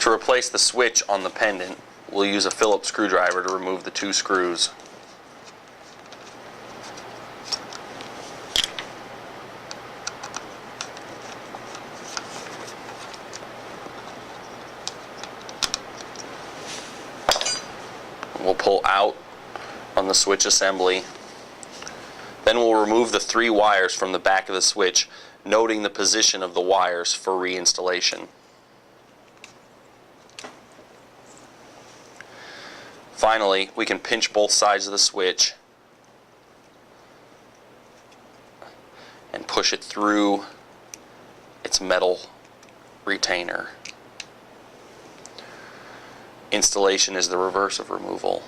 To replace the switch on the pendant, we'll use a Phillips screwdriver to remove the 2 screws. We'll pull out on the switch assembly. Then we'll remove the 3 wires from the back of the switch, noting the position of the wires for reinstallation. Finally, we can pinch both sides of the switch and push it through its metal retainer. Installation is the reverse of removal.